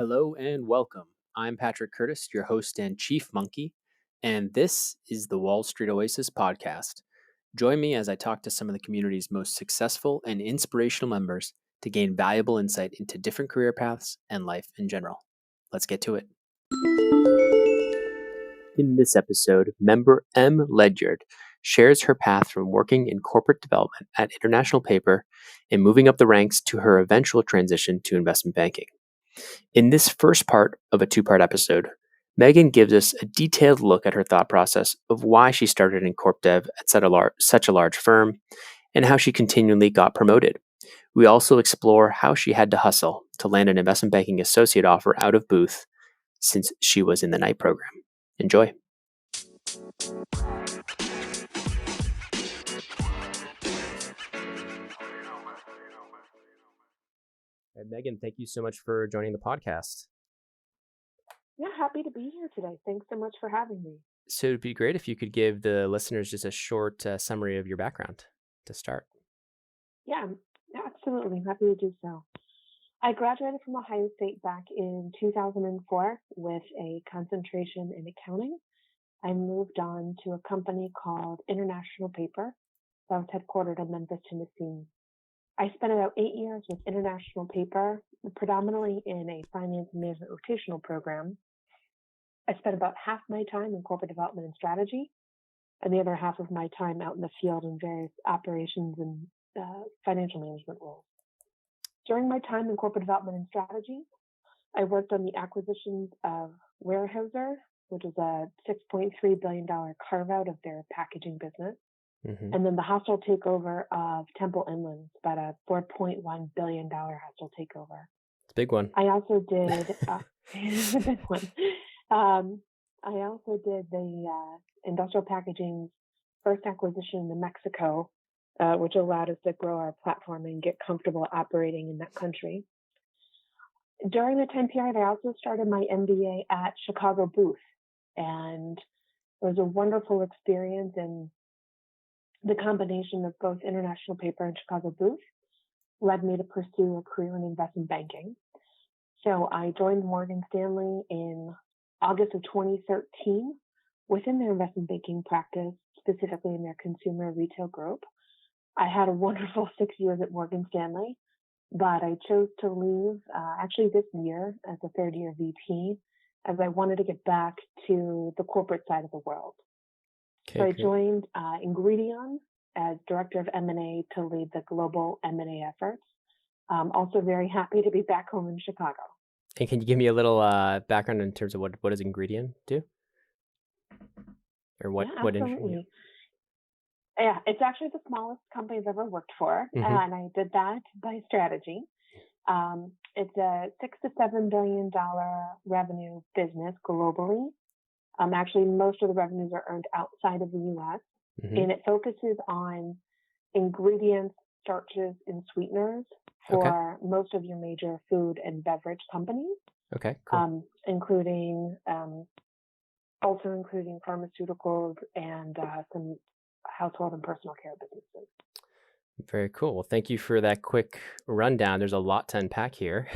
Hello and welcome. I'm Patrick Curtis, your host and chief monkey, and this is the Wall Street Oasis podcast. Join me as I talk to some of the community's most successful and inspirational members to gain valuable insight into different career paths and life in general. Let's get to it. In this episode, member M. Ledyard shares her path from working in corporate development at International Paper and moving up the ranks to her eventual transition to investment banking. In this first part of a two-part episode, Megan gives us a detailed look at her thought process of why she started in corp dev at such a large firm and how she continually got promoted. We also explore how she had to hustle to land an investment banking associate offer out of Booth since she was in the night program. Enjoy. Megan, thank you so much for joining the podcast. Yeah, happy to be here today. Thanks so much for having me. So it'd be great if you could give the listeners just a short summary of your background to start. Yeah, absolutely. Happy to do so. I graduated from Ohio State back in 2004 with a concentration in accounting. I moved on to a company called International Paper that was headquartered in Memphis, Tennessee. I spent about 8 years with International Paper, predominantly in a finance management rotational program. I spent about half my time in corporate development and strategy, and the other half of my time out in the field in various operations and financial management roles. During my time in corporate development and strategy, I worked on the acquisitions of Weyerhaeuser, which is a $6.3 billion carve-out of their packaging business, and then the hostile takeover of Temple Inland, about a $4.1 billion hostile takeover. It's a big one. I also did it's a big one. I also did the industrial packaging's first acquisition in Mexico, which allowed us to grow our platform and get comfortable operating in that country. During the time period, I also started my MBA at Chicago Booth, and it was a wonderful experience. And the combination of both International Paper and Chicago Booth led me to pursue a career in investment banking. So I joined Morgan Stanley in August of 2013 within their investment banking practice, specifically in their consumer retail group. I had a wonderful 6 years at Morgan Stanley, but I chose to leave actually this year as a third-year VP, as I wanted to get back to the corporate side of the world. Okay, so I joined Ingredion as Director of M&A to lead the global M&A efforts. Also very happy to be back home in Chicago. And can you give me a little background in terms of what does Ingredion do? Or what absolutely. Yeah, it's actually the smallest company I've ever worked for, and I did that by strategy. It's a $6 to $7 billion revenue business globally. Actually, most of the revenues are earned outside of the U.S., and it focuses on ingredients, starches, and sweeteners for most of your major food and beverage companies. Okay, cool. Including pharmaceuticals and some household and personal care businesses. Very cool. Well, thank you for that quick rundown. There's a lot to unpack here.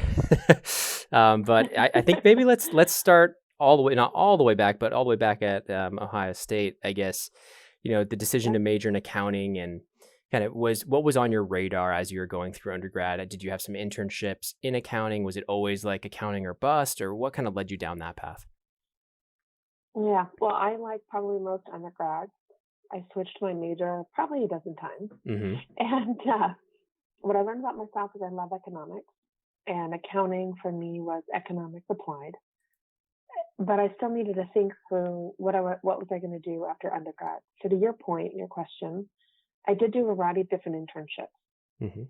But I think maybe let's start all the way, not all the way back, but all the way back at Ohio State, I guess. You know, the decision to major in accounting and kind of what was on your radar as you were going through undergrad? Did you have some internships in accounting? Was it always like accounting or bust, or what kind of led you down that path? Yeah, well, I like probably most undergrads. I switched my major probably a dozen times. And what I learned about myself is I love economics, and accounting for me was economics applied. But I still needed to think through what was I going to do after undergrad. So to your point, your question, I did do a variety of different internships.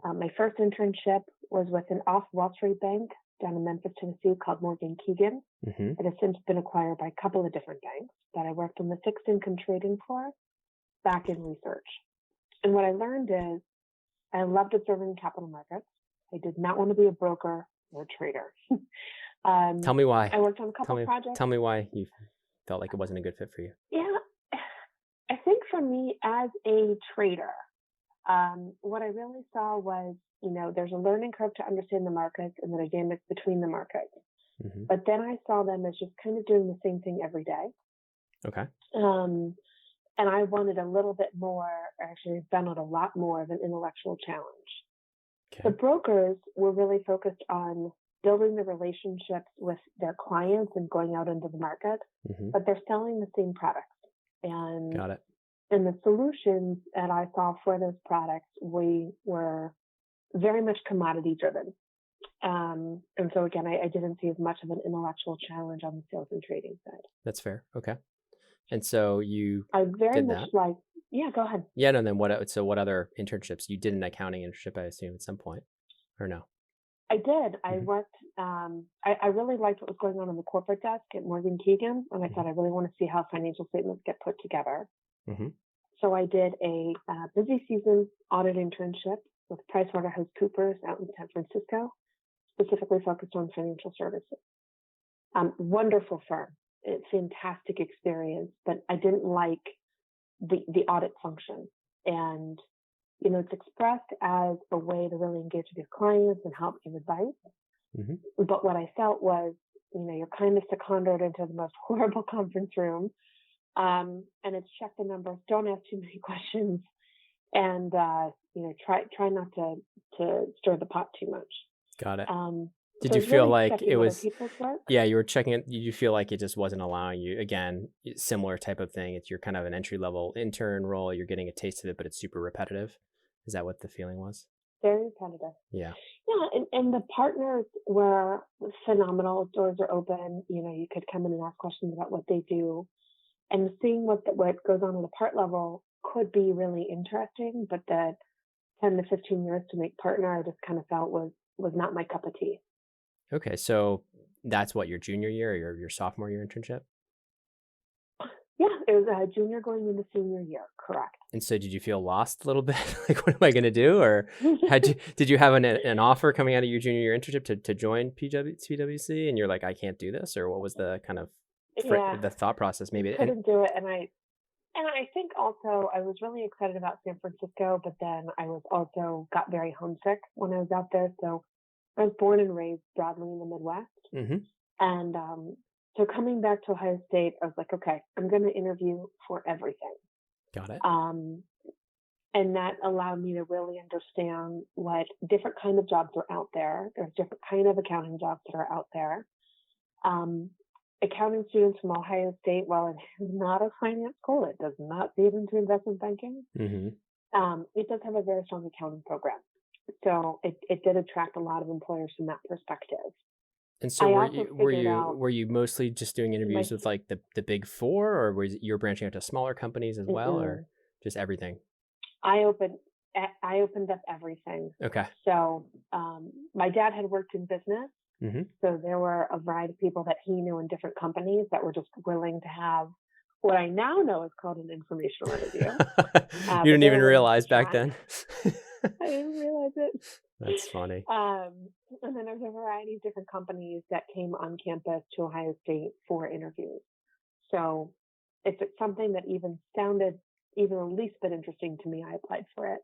My first internship was with an off-Wall Street bank down in Memphis, Tennessee called Morgan Keegan. It has since been acquired by a couple of different banks, but I worked on the fixed income trading floor back in research. And what I learned is I loved observing capital markets. I did not want to be a broker or a trader. Tell me why. I worked on a couple projects. Tell me why you felt like it wasn't a good fit for you. Yeah, I think for me as a trader, what I really saw was, there's a learning curve to understand the markets and the dynamics between the markets. But then I saw them as just kind of doing the same thing every day. Okay. And I wanted a little bit more, actually found out a lot more of an intellectual challenge. Okay. The brokers were really focused on building the relationships with their clients and going out into the market, but they're selling the same products. And Got it. And the solutions that I saw for those products, we were very much commodity driven. And so again, I didn't see as much of an intellectual challenge on the sales and trading side. That's fair. Okay. And so I very did much that. like, yeah, go ahead. Yeah, no, then what other internships? You did an accounting internship, I assume, at some point, or no? I did. I worked, I really liked what was going on the corporate desk at Morgan Keegan. And I thought I really want to see how financial statements get put together. So I did a busy season audit internship with PricewaterhouseCoopers out in San Francisco, specifically focused on financial services. Wonderful firm. It's fantastic experience, but I didn't like the audit function. And, it's expressed as a way to really engage with your clients and help give advice. But what I felt was, you're kind of seconded into the most horrible conference room. And it's check the numbers, don't ask too many questions, and, try not to stir the pot too much. Got it. Did you feel really like it was, work? yeah, you were checking it. Did you feel like it just wasn't allowing you, again, similar type of thing? You're kind of an entry level intern role. You're getting a taste of it, but it's super repetitive. Is that what the feeling was? Very repetitive. Yeah. Yeah. And the partners were phenomenal. Doors are open. You could come in and ask questions about what they do, and seeing what goes on at a part level could be really interesting. But the 10 to 15 years to make partner, I just kind of felt was not my cup of tea. Okay, so that's what, your junior year or your sophomore year internship? Yeah, it was a junior going into senior year, correct. And so did you feel lost a little bit? Like, what am I going to do? Or did you have an offer coming out of your junior year internship to join PwC, and you're like, I can't do this? Or what was the kind of the thought process? Maybe I couldn't do it. And I think also I was really excited about San Francisco, but then I was also got very homesick when I was out there. So I was born and raised broadly in the Midwest. And so coming back to Ohio State, I was like, okay, I'm going to interview for everything. Got it. And that allowed me to really understand what different kind of jobs are out there. There's different kind of accounting jobs that are out there. Accounting students from Ohio State, while it is not a finance school, it does not feed into investment banking. It does have a very strong accounting program. So it did attract a lot of employers from that perspective. And so were you mostly just doing interviews with like the big four, or you were branching out to smaller companies as well, or just everything? I opened up everything. Okay. So my dad had worked in business. So there were a variety of people that he knew in different companies that were just willing to have what I now know is called an informational interview. You didn't even realize back then? I didn't realize it. That's funny. And then there's a variety of different companies that came on campus to Ohio State for interviews. So if it's something that even sounded even the least bit interesting to me, I applied for it.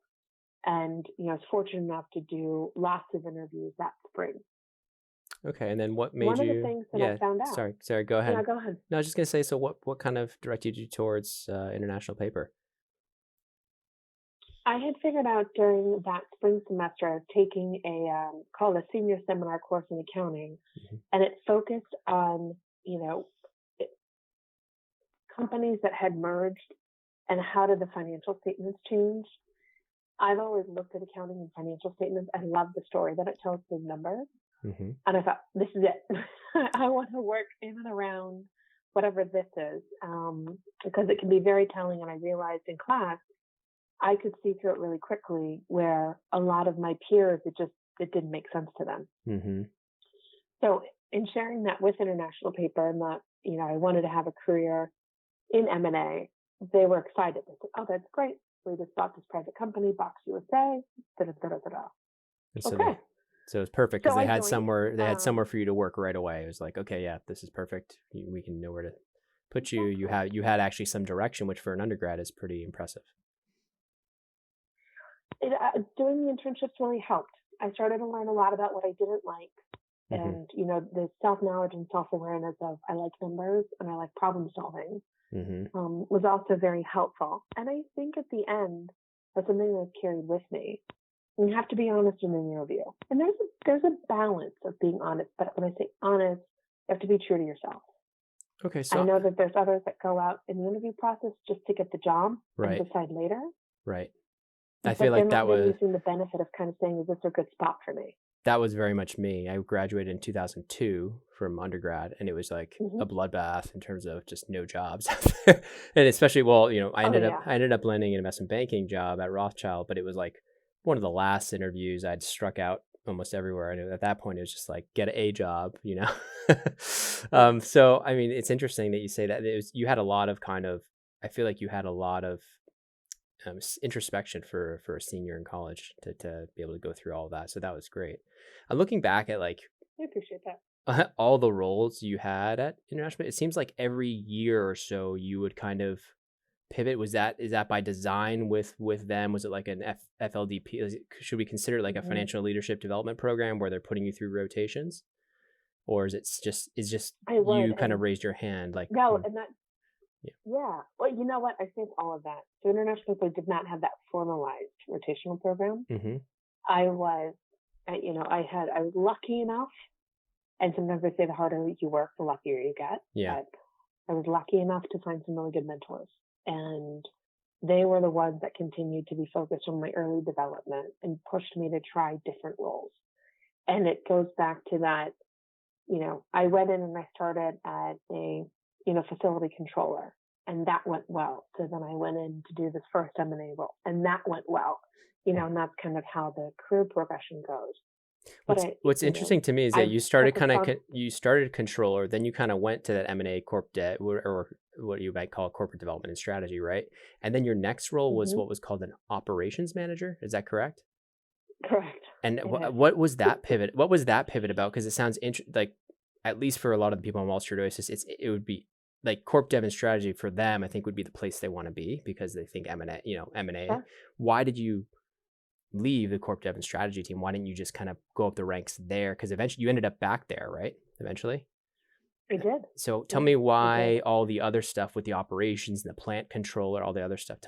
And, I was fortunate enough to do lots of interviews that spring. Okay, and then what made One of the things that I found out. Sorry, go ahead. Yeah, go ahead. No, I was just gonna say, so what kind of directed you towards international paper? I had figured out during that spring semester, I was taking called a senior seminar course in accounting, and it focused on, companies that had merged and how did the financial statements change. I've always looked at accounting and financial statements. I love the story that it tells, the numbers. And I thought, this is it. I want to work in and around whatever this is, because it can be very telling. And I realized in class, I could see through it really quickly where a lot of my peers, it didn't make sense to them. So in sharing that with international paper and that, I wanted to have a career in M&A, they were excited. They said, oh, that's great. We just bought this private company, Box USA, Okay. So it was perfect because they had somewhere for you to work right away. It was like, okay, yeah, this is perfect. We can know where to put you. You had actually some direction, which for an undergrad is pretty impressive. Doing the internships really helped. I started to learn a lot about what I didn't like. Mm-hmm. And, the self-knowledge and self-awareness of I like numbers and I like problem solving Mm-hmm. was also very helpful. And I think at the end, that's something that's carried with me. You have to be honest in the interview. And there's a balance of being honest. But when I say honest, you have to be true to yourself. Okay. I So, know that there's others that go out in the interview process just to get the job right. and decide later. Right. I But feel they're like not really seeing the benefit of kind of saying, is this a good spot for me? that was very much me. I graduated in 2002 from undergrad, and it was like a bloodbath in terms of just no jobs out there. And especially, I ended up landing an investment banking job at Rothschild, but it was like one of the last interviews. I'd struck out almost everywhere. And at that point, it was just like, get a job, So, I mean, it's interesting that you say that. You had a lot of I feel like you had a lot of introspection for a senior in college to be able to go through all of that. So that was great. I'm looking back at I appreciate that. all the roles you had at International. It seems like every year or so you would kind of pivot. Is that by design with them? Was it like an FLDP? Should we consider it like a financial leadership development program where they're putting you through rotations? Or is it just you kind of raised your hand like no, and that yeah. Well, you know what? I think all of that. So International Paper did not have that formalized rotational program. Mm-hmm. I was, I was lucky enough, and sometimes I say the harder you work, the luckier you get. Yeah. But I was lucky enough to find some really good mentors, and they were the ones that continued to be focused on my early development and pushed me to try different roles. And it goes back to that, I went in and I started as a facility controller, and that went well. So then I went in to do this first M&A role, and that went well. And that's kind of how the career progression goes. What's interesting to me is that you started controller, then you kind of went to that M&A corp debt or what you might call corporate development and strategy, right? And then your next role was what was called an operations manager. Is that correct? Correct. And what was that pivot? What was that pivot about? Because it sounds like, at least for a lot of the people on Wall Street Oasis, it would be like corp dev and strategy for them, I think would be the place they want to be because they think M&A. Sure. Why did you leave the corp dev and strategy team? Why didn't you just kind of go up the ranks there? Because eventually you ended up back there, right? Eventually. I did. So tell me why all the other stuff with the operations and the plant controller, all the other stuff.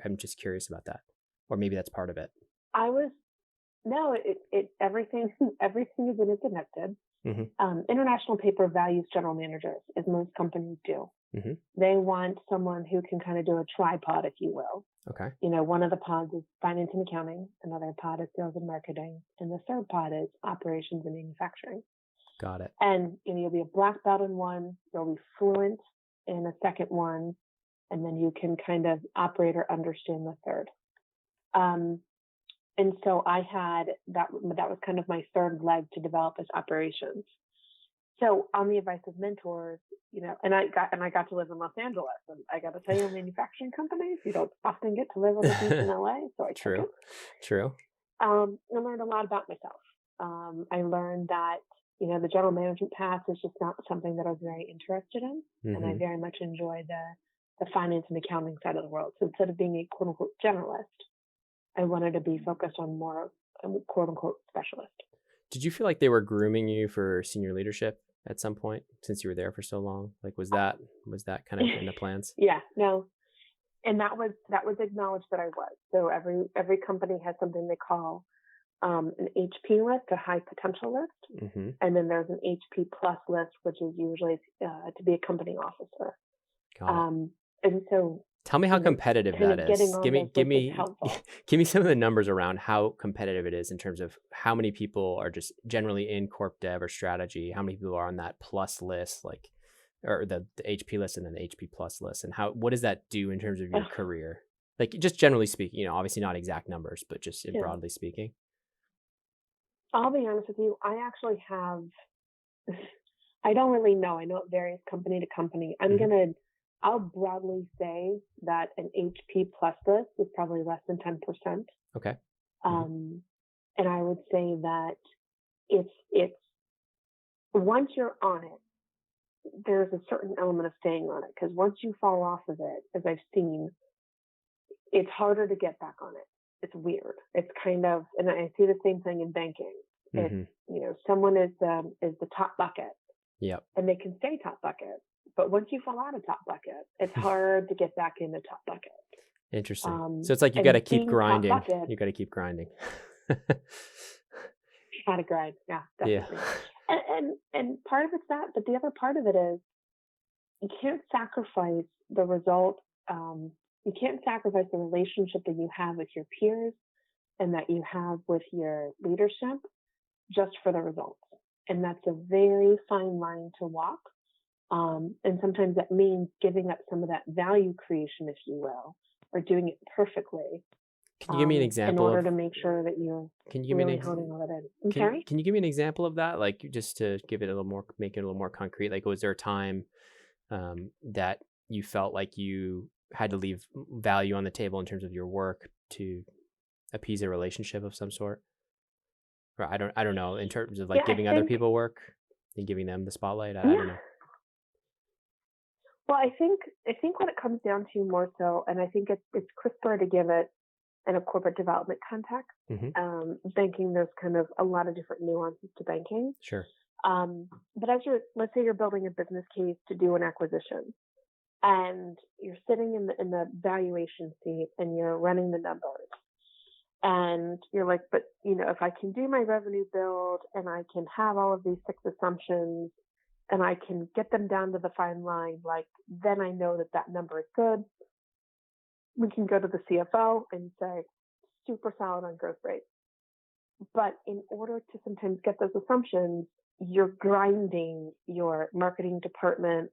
I'm just curious about that, or maybe that's part of it. Everything is interconnected. Mm-hmm. International Paper values general managers, as most companies do. Mm-hmm. They want someone who can kind of do a tripod, if you will. Okay. One of the pods is finance and accounting, another pod is sales and marketing, and the third pod is operations and manufacturing. Got it. And you'll be a black belt in one, you'll be fluent in a second one, and then you can kind of operate or understand the third. And so I had that was kind of my third leg to develop as operations. So on the advice of mentors, and I got to live in Los Angeles, and I got to tell you, manufacturing companies, you don't often get to live on the beach in LA. So I took it. True. I learned a lot about myself. I learned that the general management path is just not something that I was very interested in, and I very much enjoy the finance and accounting side of the world. So instead of being a quote unquote generalist, I wanted to be focused on more quote unquote specialist. Did you feel like they were grooming you for senior leadership at some point since you were there for so long? Like, was that kind of in the plans? Yeah, no. And that was acknowledged that I was. So every company has something they call an HP list, a high potential list. Mm-hmm. And then there's an HP plus list, which is usually to be a company officer. Got it. And so tell me how competitive that is. Give me some of the numbers around how competitive it is in terms of how many people are just generally in corp dev or strategy, how many people are on that plus list, like, or the HP list and then the HP plus list, and what does that do in terms of your career? Like, just generally speaking, obviously not exact numbers, but just broadly speaking. I'll be honest with you. I actually have, I don't really know. I know it varies company to company. I'll broadly say that an HP plus list is probably less than 10%. Okay. And I would say that it's once you're on it, there's a certain element of staying on it, because once you fall off of it, as I've seen, it's harder to get back on it. It's weird. It's kind of, and I see the same thing in banking. It's, Mm-hmm. someone is the top bucket, Yep. and they can stay top bucket. But once you fall out of top bucket, it's hard to get back into top bucket. Interesting. So it's like you got to And keep being top grinding. bucket, You got to keep grinding. gotta grind. Yeah, Yeah. definitely. And part of it's that, but the other part of it is you can't sacrifice the result. You can't sacrifice the relationship that you have with your peers and that you have with your leadership just for the results. And that's a very fine line to walk. And sometimes that means giving up some of that value creation, if you will, or doing it perfectly. Can you give me an example in order to make sure that you're really honing all that in? Can you give me an example of that? Like, just to give it a little more, make it a little more concrete. Like, was there a time that you felt like you had to leave value on the table in terms of your work to appease a relationship of some sort? Or I don't know, in terms of like giving other people work and giving them the spotlight. I don't know. Well, I think what it comes down to more so, and I think it's crisper to give it in a corporate development context. Mm-hmm. Banking, there's kind of a lot of different nuances to banking. Sure. But let's say you're building a business case to do an acquisition, and you're sitting in the valuation seat and you're running the numbers, and you're like, but if I can do my revenue build and I can have all of these 6 assumptions and I can get them down to the fine line, like then I know that number is good. We can go to the CFO and say, super solid on growth rate. But in order to sometimes get those assumptions, you're grinding your marketing department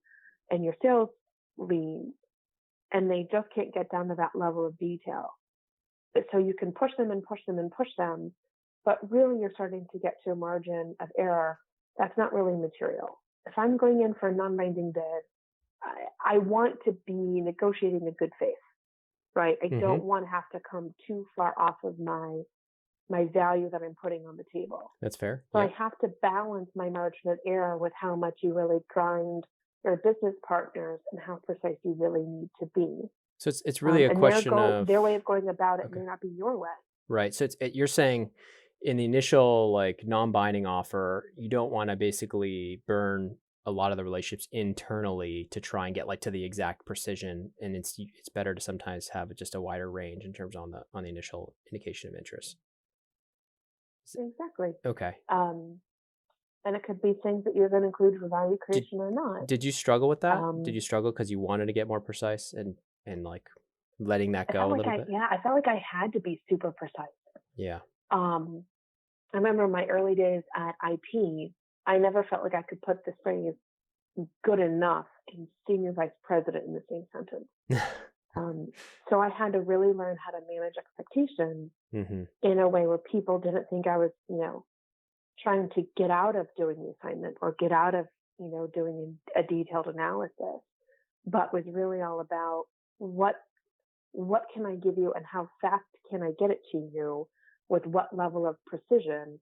and your sales leads, and they just can't get down to that level of detail. So you can push them and push them and push them, but really you're starting to get to a margin of error that's not really material. If I'm going in for a non-binding bid, I want to be negotiating a good faith, right? I don't want to have to come too far off of my value that I'm putting on the table. That's fair. So I have to balance my margin of error with how much you really grind your business partners and how precise you really need to be. So it's really a question of their way of going about it may not be your way. Right. So you're saying in the initial like non-binding offer, you don't want to basically burn a lot of the relationships internally to try and get like to the exact precision, and it's better to sometimes have just a wider range in terms on the initial indication of interest. Exactly. Okay. And it could be things that you're going to include for value creation or not. Did you struggle with that? Did you struggle because you wanted to get more precise and like letting that go a little bit? Yeah, I felt like I had to be super precise. Yeah. I remember my early days at IP, I never felt like I could put the phrase good enough and senior vice president in the same sentence. So I had to really learn how to manage expectations in a way where people didn't think I was, trying to get out of doing the assignment or get out of, doing a detailed analysis, but was really all about what can I give you and how fast can I get it to you with what level of precision,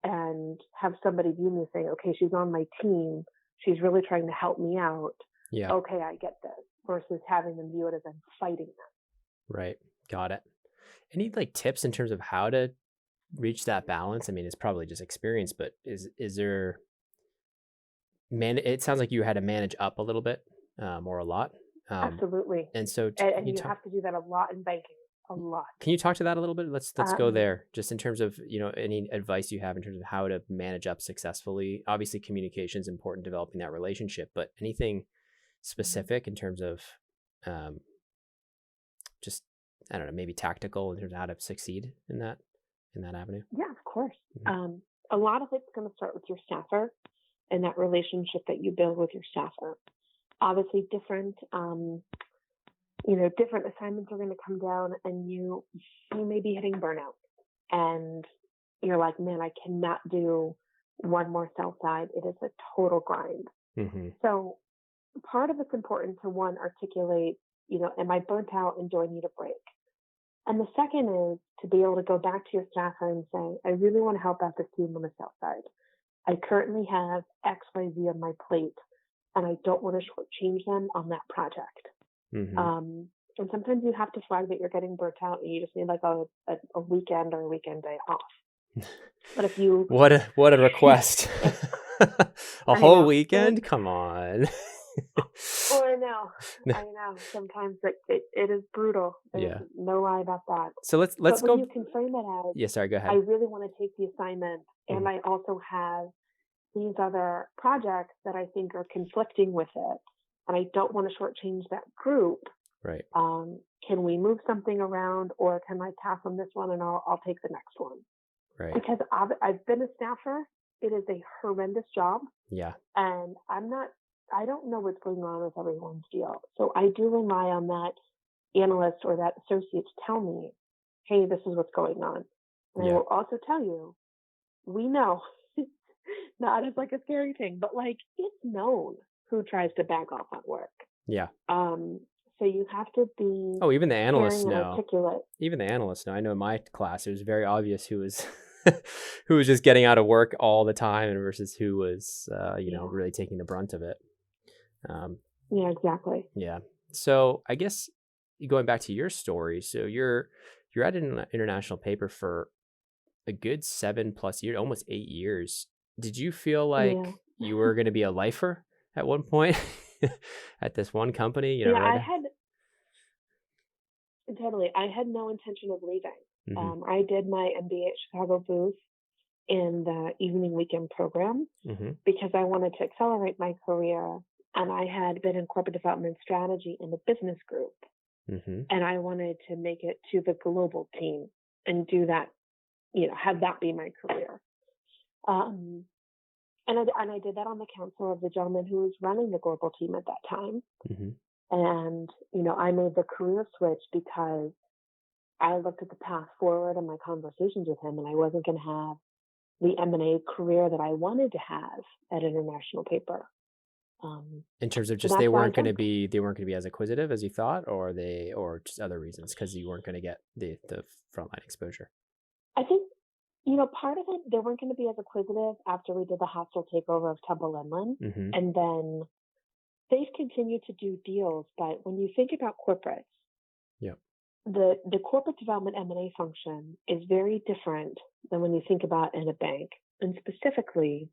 and have somebody view me saying, okay, she's on my team. She's really trying to help me out. Yeah. Okay, I get this, versus having them view it as I'm fighting them. Right. Got it. Any like tips in terms of how to reach that balance? I mean, it's probably just experience, but is there, it sounds like you had to manage up a little bit, or a lot. Absolutely. And so you have to do that a lot in banking. A lot. Can you talk to that a little bit? Let's go there, just in terms of, any advice you have in terms of how to manage up successfully. Obviously communication is important, developing that relationship, but anything specific in terms of just, I don't know, maybe tactical in terms of how to succeed in that avenue? Yeah, of course. A lot of it's going to start with your staffer and that relationship that you build with your staffer. Obviously different assignments are going to come down, and you may be hitting burnout, and you're like, man, I cannot do one more sell side. It is a total grind. So part of it's important to, one, articulate, am I burnt out and do I need a break? And the second is to be able to go back to your staffer and say, I really want to help out this team on the sell side. I currently have X, Y, Z on my plate, and I don't want to shortchange them on that project. And sometimes you have to flag that you're getting burnt out and you just need like a weekend or a weekend day off. But if you, What a request. A I whole know. weekend? Come on. Oh, I know. Sometimes it is brutal. There's Yeah. no lie about that. So let's But when go. you can frame it as, Yeah, sorry, go I ahead. really want to take the assignment, and I also have these other projects that I think are conflicting with it, and I don't want to shortchange that group. Right. Can we move something around, or can I pass on this one and I'll take the next one? Right. Because I've been a staffer. It is a horrendous job. Yeah. And I don't know what's going on with everyone's deal. So I do rely on that analyst or that associate to tell me, hey, this is what's going on. And I will also tell you, we know, not as like a scary thing, but like it's known who tries to back off on work. Yeah. So you have to be even the analysts know. articulate. Even the analysts know. I know in my class it was very obvious who was who was just getting out of work all the time and versus who was really taking the brunt of it. Yeah, exactly. Yeah. So I guess going back to your story, so you're at an international paper for a good 7+ years, almost 8 years. Did you feel like you were going to be a lifer at one point at this one company? I had no intention of leaving. I did my MBA at Chicago booth in the evening weekend program because I wanted to accelerate my career, and I had been in corporate development strategy in the business group, and I wanted to make it to the global team and do that, have that be my career. And I did that on the council of the gentleman who was running the global team at that time. And, I made the career switch because I looked at the path forward in my conversations with him, and I wasn't going to have the M&A career that I wanted to have at International Paper. In terms of just they weren't going to be as acquisitive as you thought, or just other reasons because you weren't going to get the frontline exposure. I think part of it, they weren't going to be as acquisitive after we did the hostile takeover of Temple Inland, and then they've continued to do deals. But when you think about corporates, the corporate development M&A function is very different than when you think about in a bank, and specifically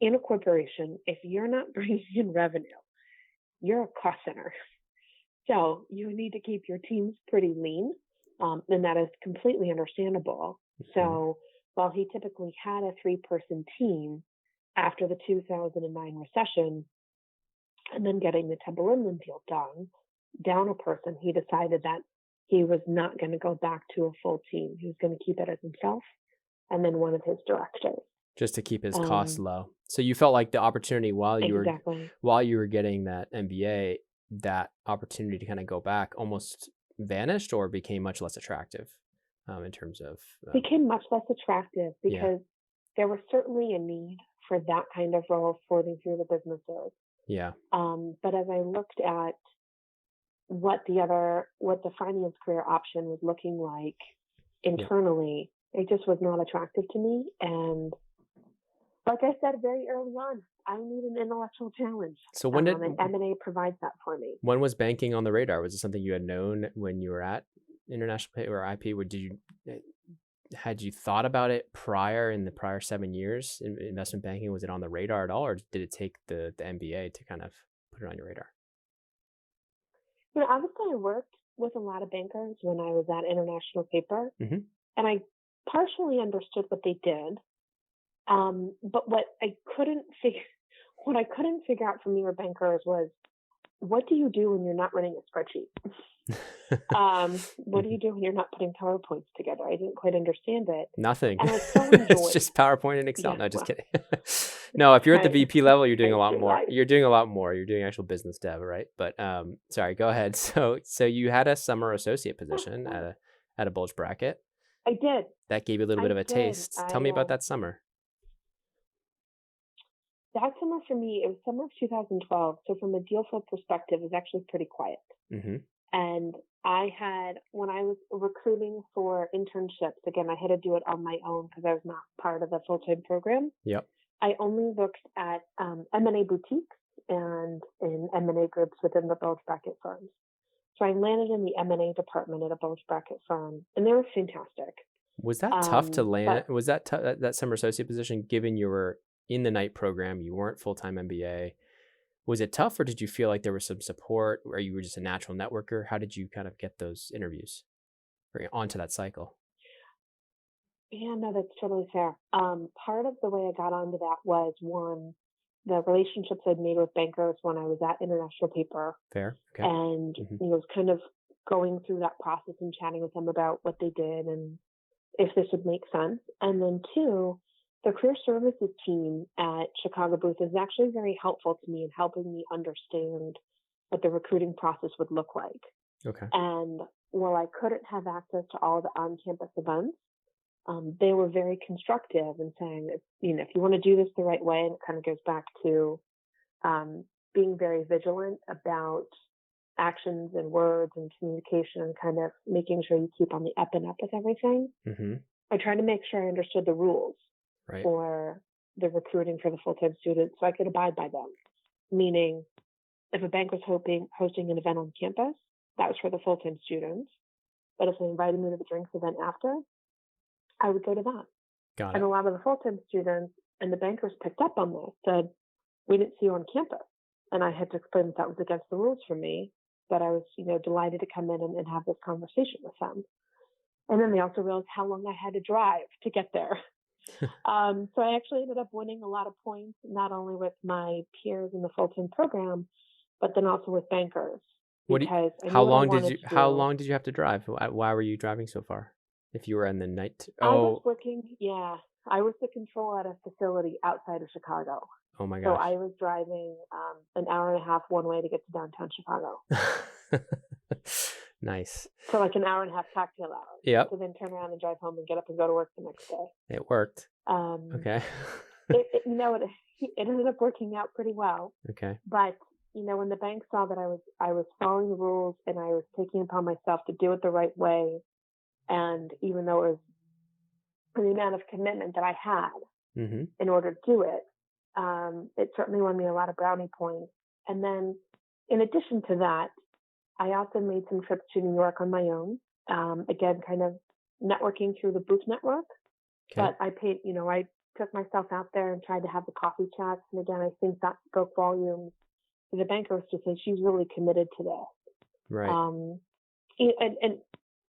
in a corporation. If you're not bringing in revenue, you're a cost center. So you need to keep your teams pretty lean, and that is completely understandable. So while he typically had a 3-person team after the 2009 recession, and then getting the Temple Inland deal done, down a person, he decided that he was not going to go back to a full team. He was going to keep it as himself and then one of his directors, just to keep his costs low. So you felt like the opportunity while you were getting that MBA, that opportunity to kind of go back almost vanished or became much less attractive in terms of became much less attractive because there was certainly a need for that kind of role sorting through the businesses. But as I looked at what the finance career option was looking like internally, it just was not attractive to me. And like I said very early on, I need an intellectual challenge. So when did and M&A provides that for me? When was banking on the radar? Was it something you had known when you were at International Paper or IP? Had you thought about it in the prior 7 years in investment banking? Was it on the radar at all, or did it take the MBA to kind of put it on your radar? Obviously I worked with a lot of bankers when I was at International Paper, and I partially understood what they did. But what I couldn't figure out from your bankers was, what do you do when you're not running a spreadsheet? What do you do when you're not putting PowerPoints together? I didn't quite understand it. Nothing. And I so enjoyed. It's just PowerPoint and Excel. No, just kidding. No, if you're at the VP level, you're doing a lot more. You're doing a lot more. You're doing actual business dev, right? But sorry, go ahead. So you had a summer associate position at a bulge bracket. I did. That gave you a little bit of a taste. Tell me about that summer. That summer for me, it was summer of 2012. So from a deal flow perspective, it was actually pretty quiet. And when I was recruiting for internships, again, I had to do it on my own because I was not part of the full-time program. I only looked at M&A boutiques and in M&A groups within the bulge bracket firms. So I landed in the M&A department at a bulge bracket firm, and they were fantastic. Was that tough to land? But Was that that summer associate position, given you were in the night program, you weren't full-time MBA? Was it tough, or did you feel like there was some support, or you were just a natural networker? How did you kind of get those interviews or onto that cycle? yeah, no, that's totally fair. Part of the way I got onto that was one, the relationships I'd made with bankers when I was at International Paper, Fair. Okay. and hmm was kind of going through that process and chatting with them about what they did and if this would make sense. And then two, the career services team at Chicago booth is actually very helpful to me in helping me understand what the recruiting process would look like. Okay. And while I couldn't have access to all the on-campus events, they were very constructive in saying, if you want to do this the right way, and it kind of goes back to being very vigilant about actions and words and communication and kind of making sure you keep on the up and up with everything. hmm I tried to make sure I understood the rules Right. for the recruiting for the full-time students so I could abide by them. Meaning, if a bank was hosting an event on campus, that was for the full-time students. But if they invited me to the drinks event after, I would go to that. Got And it. a lot of the full-time students and the bankers picked up on this, said, we didn't see you on campus. And I had to explain that was against the rules for me, but I was, delighted to come in and have this conversation with them. And then they also realized how long I had to drive to get there. So I actually ended up winning a lot of points, not only with my peers in the full-time program, but then also with bankers. Because I knew How what I long did wanted you to how do. long did you have to drive? Why were you driving so far? If you were in the night? I was Oh, working, I was the control at a facility outside of Chicago. oh my So gosh. I was driving an hour and a half one way to get to downtown Chicago. Nice. So like an hour and a half cocktail hour. Yep. To then turn around and drive home and get up and go to work the next day. It worked. Um, Okay. it ended up working out pretty well. Okay. But when the bank saw that I was following the rules and I was taking upon myself to do it the right way, and even though it was the amount of commitment that I had hmm in order to do it, it certainly won me a lot of brownie points. And then, in addition to that, I also made some trips to New York on my own. Again, kind of networking through the booth network. Okay. But I took myself out there and tried to have the coffee chats. And again, I think that spoke volumes to the bankers to say she's really committed to this. Right. And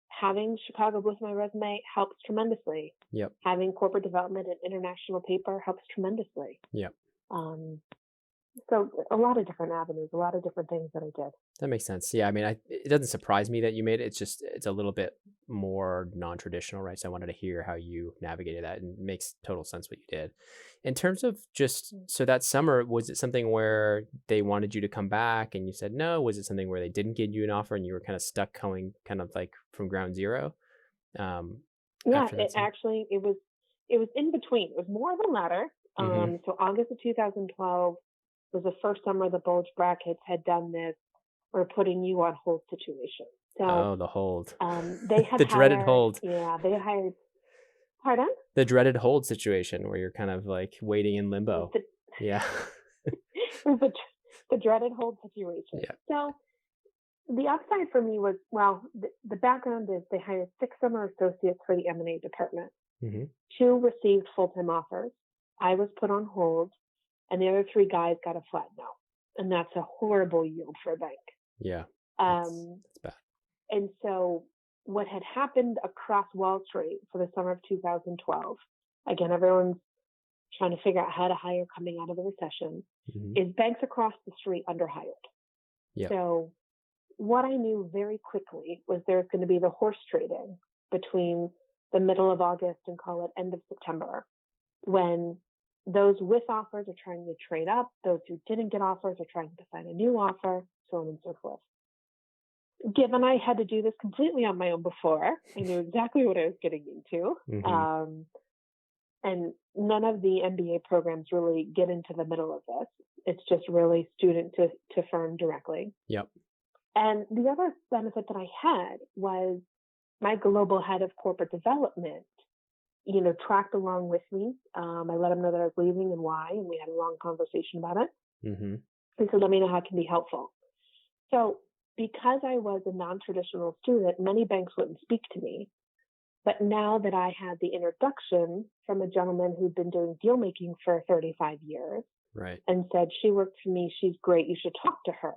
having Chicago with my resume helps tremendously. Yep. Having corporate development and international paper helps tremendously. Yep. So a lot of different avenues, a lot of different things that I did. That makes sense. Yeah. I mean, it doesn't surprise me that you made it. It's a little bit more non-traditional, right? So I wanted to hear how you navigated that, and it makes total sense what you did. In terms of so that summer, was it something where they wanted you to come back and you said no? Was it something where they didn't give you an offer and you were kind of stuck going kind of like from ground zero? Yeah, it was in between. It was more of the latter. So August of 2012 was the first summer the bulge brackets had done this, we're putting you on hold situation. So the hold. They had the dreaded hold. Yeah, they hired. Pardon? The dreaded hold situation where you're kind of like waiting in limbo. Yeah. It was the dreaded hold situation. Yeah. So the upside for me was, the background is they hired 6 summer associates for the M&A department. 2 received full-time offers. I was put on hold, and the other 3 guys got a flat no. And that's a horrible yield for a bank. Yeah. That's bad. And so what had happened across Wall Street for the summer of 2012, again, everyone's trying to figure out how to hire coming out of the recession, is banks across the street underhired. Yep. So what I knew very quickly was there's going to be the horse trading between the middle of August and call it end of September, when those with offers are trying to trade up, those who didn't get offers are trying to find a new offer, so on and so forth. Given I had to do this completely on my own before, I knew exactly what I was getting into. And none of the MBA programs really get into the middle of this. It's just really student to firm directly. Yep. And the other benefit that I had was my global head of corporate development, tracked along with me. I let him know that I was leaving and why, and we had a long conversation about it. He said, let me know how it can be helpful. So because I was a non-traditional student, many banks wouldn't speak to me. But now that I had the introduction from a gentleman who'd been doing deal making for 35 years Right. and said, she worked for me, she's great, you should talk to her.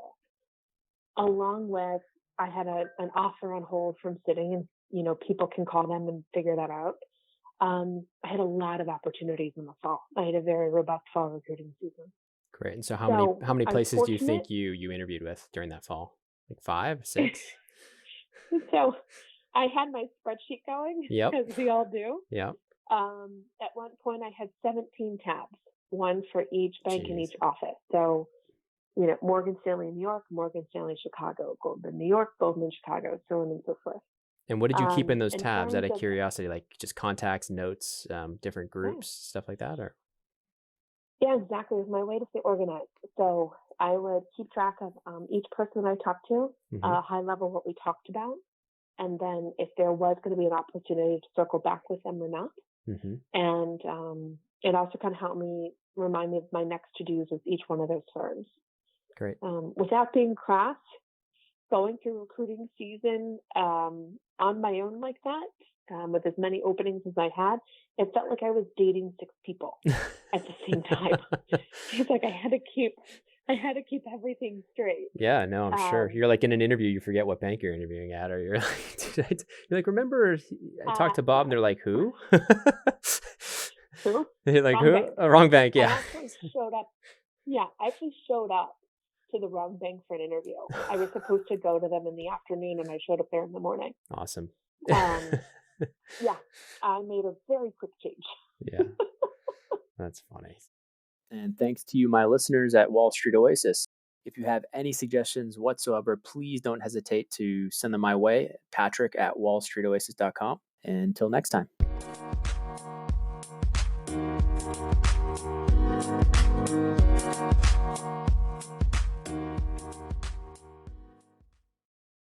Along with, I had an offer on hold from sitting, and, you know, people can call them and figure that out. I had a lot of opportunities in the fall. I had a very robust fall recruiting season. Great. And so how many places do you think you interviewed with during that fall? Like 5, 6? So I had my spreadsheet going, Yep. as we all do. Yep. At one point, I had 17 tabs, one for each bank Jeez. in each office. So, you know, Morgan Stanley in New York, Morgan Stanley Chicago, Goldman New York, Goldman Chicago, so on and so forth. And what did you keep in those tabs out of terms curiosity? Like just contacts, notes, different groups, stuff like that? Or Yeah, exactly. It was my way to stay organized. So I would keep track of each person I talked to, high level what we talked about, and then if there was going to be an opportunity to circle back with them or not. And it also kind of helped me remind me of my next to-dos with each one of those firms. Great. Without being crass, going through recruiting season on my own like that, with as many openings as I had, it felt like I was dating 6 people at the same time. It's like I had to keep everything straight. Yeah, no, I'm sure. You're like in an interview, you forget what bank you're interviewing at, or you're like, remember I talked to Bob, and they're like, who? Who? They're like, Wrong who? bank. Wrong bank, yeah. I actually showed up to the wrong bank for an interview. I was supposed to go to them in the afternoon, and I showed up there in the morning. Awesome. Yeah, I made a very quick change. Yeah, that's funny. And thanks to you, my listeners at Wall Street Oasis. If you have any suggestions whatsoever, please don't hesitate to send them my way, patrick@wallstreetoasis.com. Until next time.